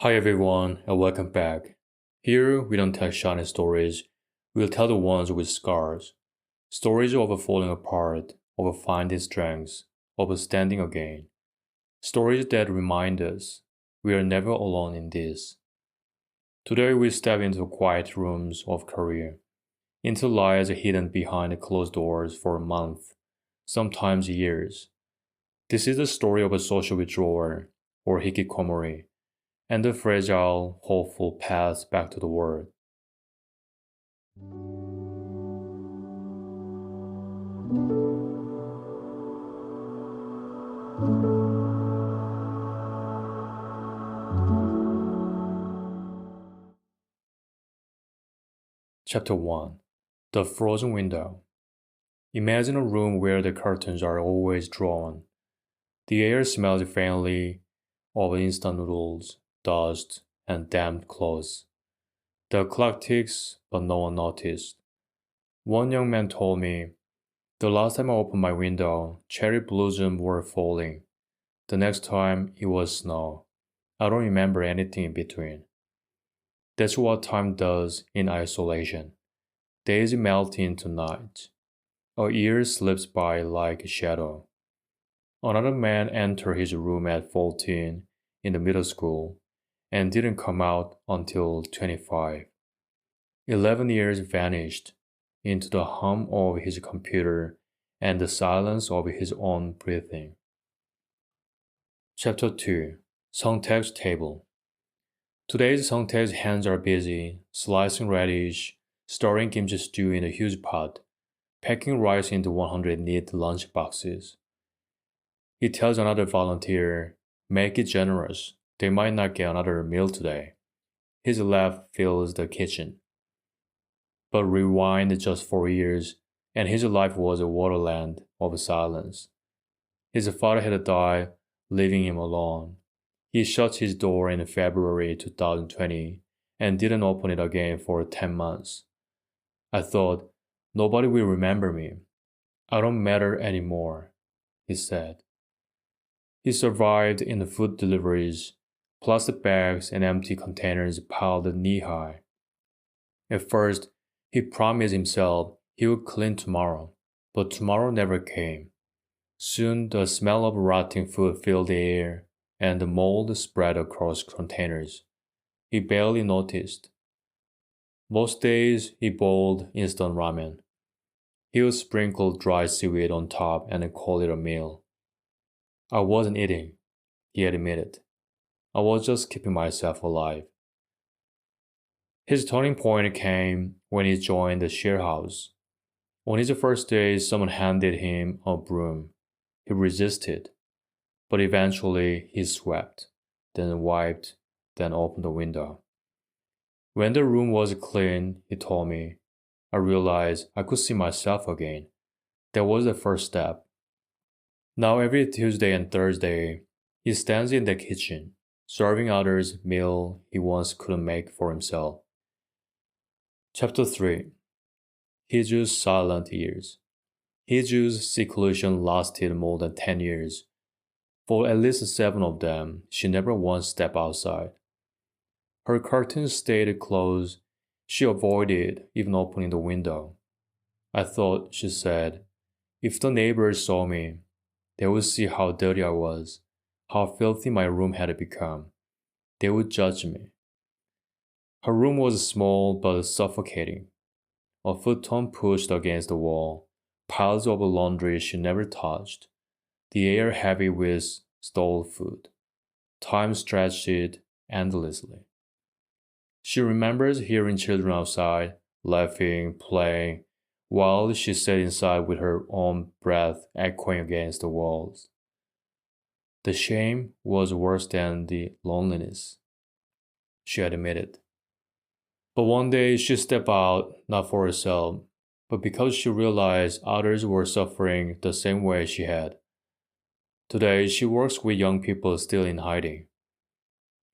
Hi everyone and welcome back. Here we don't tell shiny stories, we'll tell the ones with scars. Stories of falling apart, of finding strength, of standing again. Stories that remind us we are never alone in this. Today we step into quiet rooms of career, into lies hidden behind closed doors for months, sometimes years. This is the story of a social withdrawer, or Hikikomori, and the fragile, hopeful path back to the world. Chapter 1. The Frozen Window. Imagine a room where the curtains are always drawn. The air smells faintly of instant noodles, dust, and damp clothes. The clock ticks, but no one noticed. One young man told me, the last time I opened my window, cherry blossoms were falling. The next time, it was snow. I don't remember anything in between. That's what time does in isolation. Days melt into night. A year slips by like a shadow. Another man entered his room at 14 in the middle school and didn't come out until 25. 11 years vanished into the hum of his computer and the silence of his own breathing. Chapter 2. Sungtaek's Table. Today's Sungtaek's hands are busy, slicing radish, stirring kimchi stew in a huge pot, packing rice into 100 neat lunch boxes. He tells another volunteer, make it generous, they might not get another meal today. His laugh fills the kitchen. But rewind just 4 years, and his life was a waterland of silence. His father had died, leaving him alone. He shut his door in February 2020 and didn't open it again for 10 months. I thought, nobody will remember me. I don't matter anymore, he said. He survived in the food deliveries, plastic bags and empty containers piled knee-high. At first, he promised himself he would clean tomorrow, but tomorrow never came. Soon the smell of rotting food filled the air, and the mold spread across containers. He barely noticed. Most days he boiled instant ramen. He would sprinkle dry seaweed on top and call it a meal. I wasn't eating, he admitted. I was just keeping myself alive. His turning point came when he joined the share house. On his first day, someone handed him a broom. He resisted, but eventually he swept, then wiped, then opened the window. When the room was clean, he told me, I realized I could see myself again. That was the first step. Now every Tuesday and Thursday, he stands in the kitchen, serving others meal he once couldn't make for himself. Chapter 3. Hiju's Silent Years. Hiju's seclusion lasted more than 10 years. For at least 7 of them, she never once stepped outside. Her curtains stayed closed. She avoided even opening the window. I thought, she said, if the neighbors saw me, they would see how dirty I was, how filthy my room had become. They would judge me. Her room was small but suffocating. A futon pushed against the wall, piles of laundry she never touched, the air heavy with stale food. Time stretched it endlessly. She remembers hearing children outside, laughing, playing, while she sat inside with her own breath echoing against the walls. The shame was worse than the loneliness, she admitted. But one day she stepped out, not for herself, but because she realized others were suffering the same way she had. Today she works with young people still in hiding.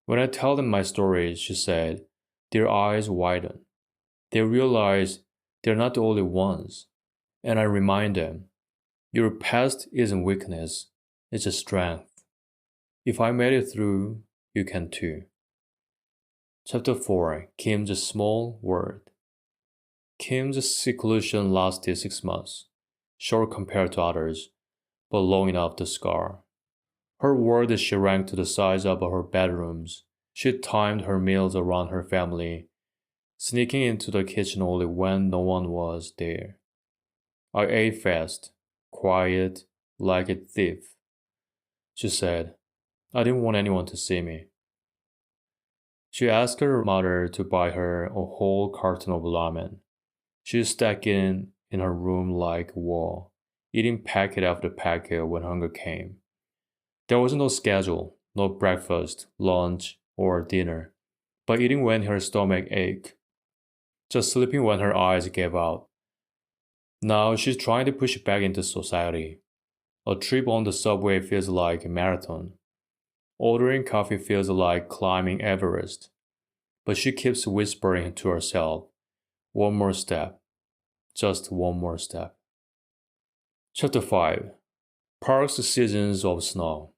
When I tell them my story, she said, their eyes widen. They realize they're not the only ones. And I remind them, your past isn't weakness, it's a strength. If I made it through, you can too. Chapter 4. Kim's Small World. Kim's seclusion lasted 6 months, short compared to others, but long enough to scar. Her world shrank to the size of her bedrooms. She timed her meals around her family, sneaking into the kitchen only when no one was there. I ate fast, quiet, like a thief. She said, I didn't want anyone to see me. She asked her mother to buy her a whole carton of ramen. She stacked it in her room like a wall, eating packet after packet when hunger came. There was no schedule, no breakfast, lunch, or dinner, but eating when her stomach ached, just sleeping when her eyes gave out. Now she's trying to push back into society. A trip on the subway feels like a marathon. Ordering coffee feels like climbing Everest. But she keeps whispering to herself, one more step, just one more step. Chapter 5. Park's Seasons of Snow.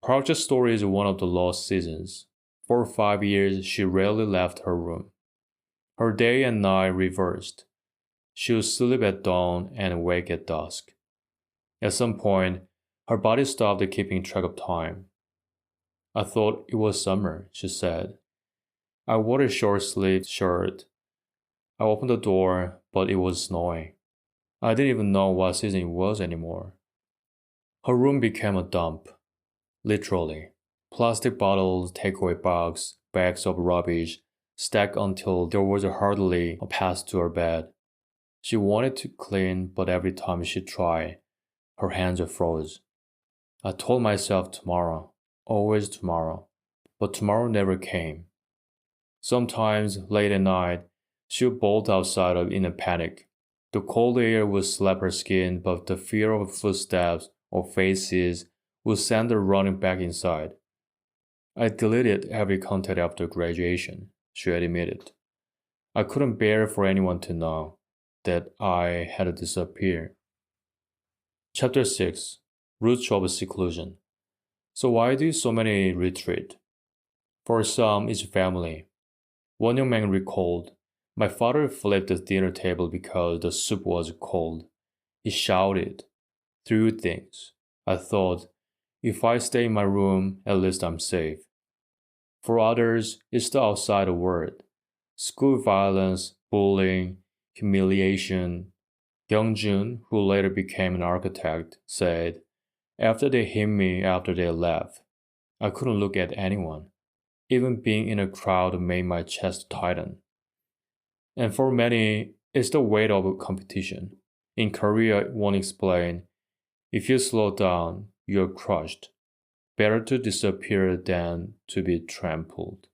Park's story is one of the lost seasons. For 5 years, she rarely left her room. Her day and night reversed. She would sleep at dawn and wake at dusk. At some point, her body stopped keeping track of time. I thought it was summer, she said. I wore a short-sleeved shirt. I opened the door, but it was snowing. I didn't even know what season it was anymore. Her room became a dump. Literally. Plastic bottles, takeaway boxes, bags of rubbish, stacked until there was hardly a path to her bed. She wanted to clean, but every time she tried, her hands froze. I told myself tomorrow, always tomorrow, but tomorrow never came. Sometimes, late at night, she would bolt outside in a panic. The cold air would slap her skin, but the fear of footsteps or faces would send her running back inside. I deleted every contact after graduation, she admitted. I couldn't bear for anyone to know that I had disappeared. Chapter 6. Roots of Seclusion. So why do so many retreat? For some, it's family. One young man recalled, my father flipped the dinner table because the soup was cold. He shouted, threw things. I thought, if I stay in my room, at least I'm safe. For others, it's the outside world. School violence, bullying, humiliation. Young Jun, who later became an architect, said, after they hit me after they left, I couldn't look at anyone. Even being in a crowd made my chest tighten. And for many, it's the weight of competition. In Korea, one explained, if you slow down, you're crushed. Better to disappear than to be trampled.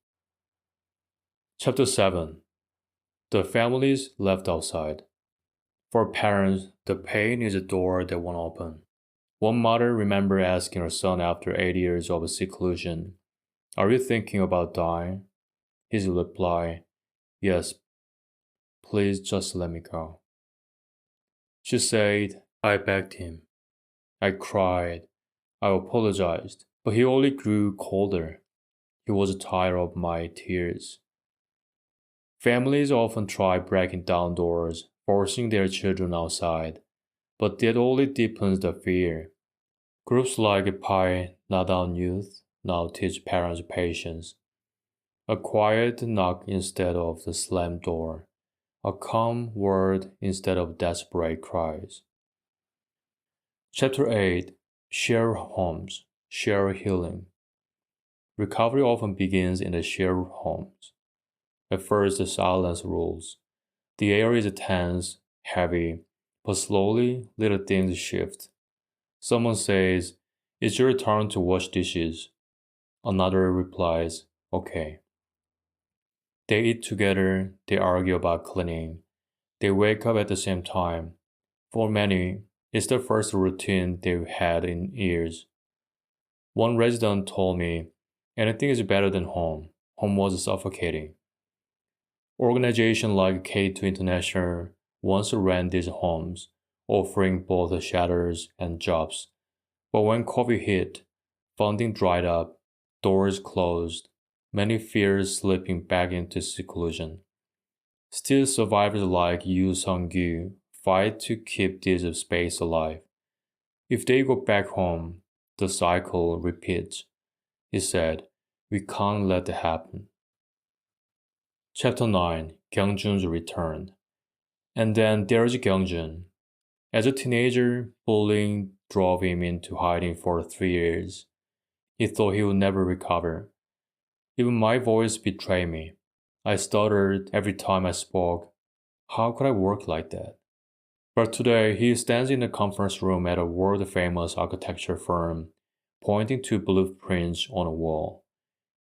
Chapter 7. The families left outside. For parents, the pain is a door that won't open. One mother remembered asking her son after 8 years of seclusion, are you thinking about dying? His reply, yes, please just let me go. She said, I begged him. I cried. I apologized, but he only grew colder. He was tired of my tears. Families often try breaking down doors, forcing their children outside, but that only deepens the fear. Groups like Pi Not Down Youth now teach parents patience. A quiet knock instead of the slammed door. A calm word instead of desperate cries. Chapter 8. Share homes, share healing. Recovery often begins in the shared homes. At first, the silence rules. The air is tense, heavy, but slowly, little things shift. Someone says, it's your turn to wash dishes. Another replies, okay. They eat together, they argue about cleaning. They wake up at the same time. For many, it's the first routine they've had in years. One resident told me, anything is better than home. Home was suffocating. Organizations like K2 International once ran these homes, offering both shelters and jobs. But when COVID hit, funding dried up, doors closed, many fears slipping back into seclusion. Still, survivors like Yu Sung-gyu fight to keep this space alive. If they go back home, the cycle repeats. He said, we can't let that happen. Chapter 9, Kyungjun's Return. And then there's Kyungjun. As a teenager, bullying drove him into hiding for 3 years. He thought he would never recover. Even my voice betrayed me. I stuttered every time I spoke. How could I work like that? But today, he stands in the conference room at a world-famous architecture firm, pointing to blueprints on a wall.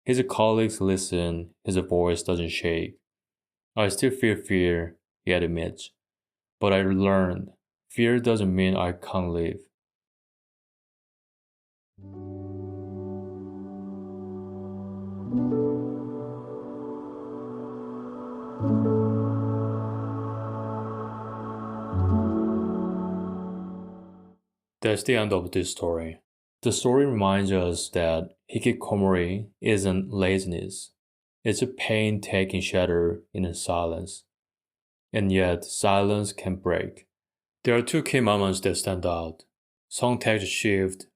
His colleagues listen, his voice doesn't shake. I still feel fear, he admits. But I learned, fear doesn't mean I can't live. That's the end of this story. The story reminds us that Hikikomori isn't laziness. It's a pain taking shelter in silence. And yet, silence can break. There are 2 key moments that stand out. Songtaek's shift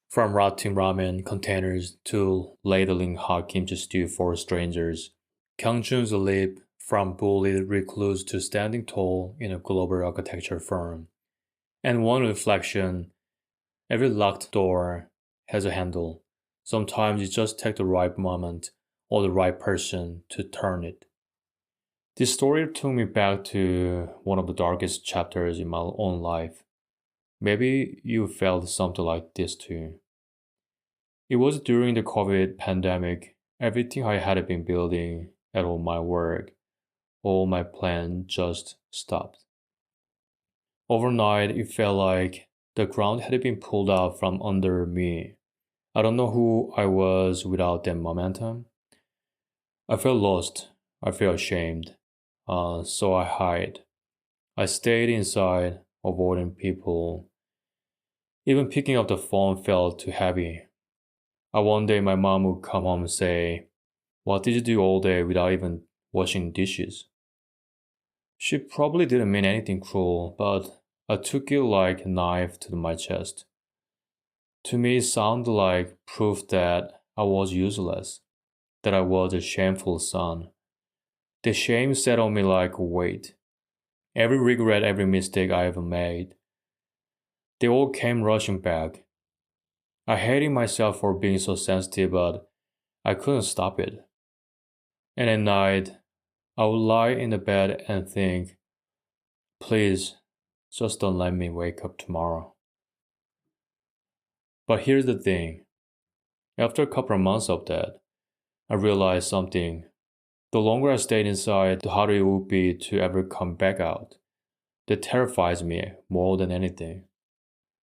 from rotting ramen containers to ladling hot kimchi stew for strangers. Kyungjun's leap from bullied recluse to standing tall in a global architecture firm. And one reflection, every locked door has a handle. Sometimes you just take the right moment or the right person to turn it. This story took me back to one of the darkest chapters in my own life. Maybe you felt something like this too. It was during the COVID pandemic. Everything I had been building at all my work, all my plans just stopped. Overnight, it felt like the ground had been pulled out from under me. I don't know who I was without that momentum. I felt lost. I felt ashamed. So I hid. I stayed inside, avoiding people. Even picking up the phone felt too heavy. One day my mom would come home and say, "What did you do all day without even washing dishes?" She probably didn't mean anything cruel, but I took it like a knife to my chest. To me, it sounded like proof that I was useless, that I was a shameful son. The shame sat on me like a weight. Every regret, every mistake I ever made, they all came rushing back. I hated myself for being so sensitive, but I couldn't stop it. And at night, I would lie in the bed and think, please, just don't let me wake up tomorrow. But here's the thing. After a couple of months of that, I realized something. The longer I stayed inside, the harder it would be to ever come back out. That terrifies me more than anything.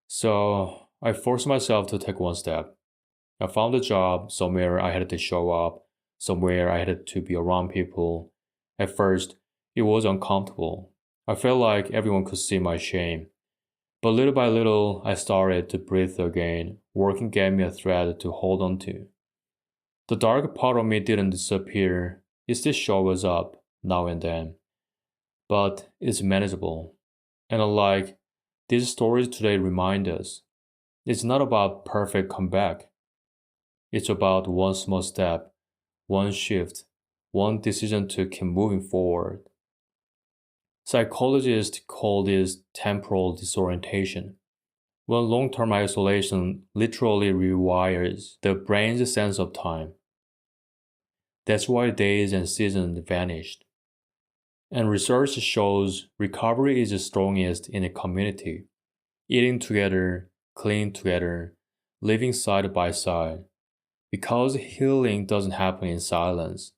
So I forced myself to take one step. I found a job somewhere I had to show up, somewhere I had to be around people. At first, it was uncomfortable. I felt like everyone could see my shame. But little by little, I started to breathe again. Working gave me a thread to hold on to. The dark part of me didn't disappear. It still shows up now and then. But it's manageable. And unlike these stories today remind us, it's not about perfect comeback. It's about one small step, one shift, one decision to keep moving forward. Psychologists call this temporal disorientation. When long-term isolation literally rewires the brain's sense of time. That's why days and seasons vanished. And research shows recovery is strongest in a community. Eating together, cleaning together, living side by side. Because healing doesn't happen in silence.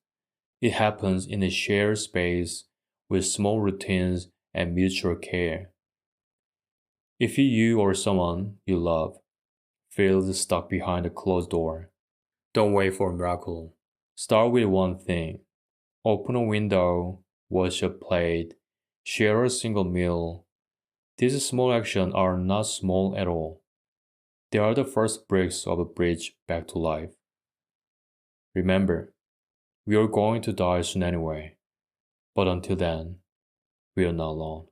It happens in a shared space with small routines and mutual care. If you or someone you love feels stuck behind a closed door, don't wait for a miracle. Start with one thing. Open a window, wash a plate, share a single meal. These small actions are not small at all. They are the first bricks of a bridge back to life. Remember, We are going to die soon anyway. But until then, we are not alone.